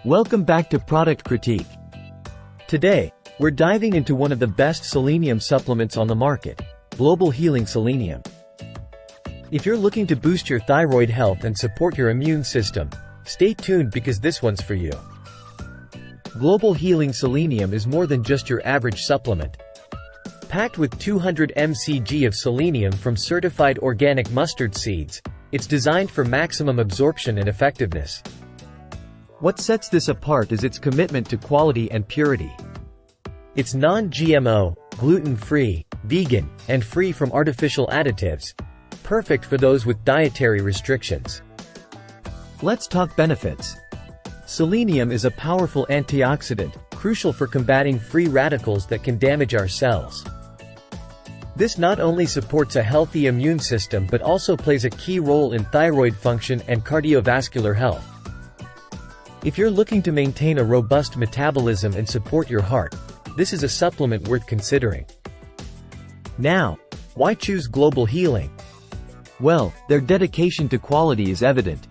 Welcome back to Product Critique. Today, we're diving into one of the best selenium supplements on the market, Global Healing Selenium. If you're looking to boost your thyroid health and support your immune system, stay tuned because this one's for you. Global Healing Selenium is more than just your average supplement. Packed with 200 mcg of selenium from certified organic mustard seeds, it's designed for maximum absorption and effectiveness. What sets this apart is its commitment to quality and purity. It's non-GMO, gluten-free, vegan, and free from artificial additives, perfect for those with dietary restrictions. Let's talk benefits. Selenium is a powerful antioxidant, crucial for combating free radicals that can damage our cells. This not only supports a healthy immune system but also plays a key role in thyroid function and cardiovascular health. If you're looking to maintain a robust metabolism and support your heart, this is a supplement worth considering. Now, why choose Global Healing? Well, their dedication to quality is evident.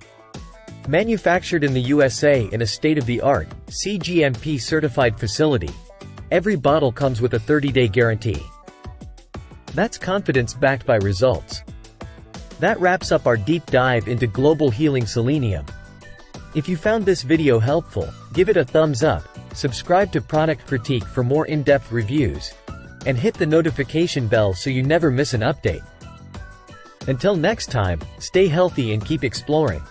Manufactured in the USA in a state-of-the-art, CGMP-certified facility, every bottle comes with a 30-day guarantee. That's confidence backed by results. That wraps up our deep dive into Global Healing Selenium. If you found this video helpful, give it a thumbs up, subscribe to Product Critique for more in-depth reviews, and hit the notification bell so you never miss an update. Until next time, stay healthy and keep exploring.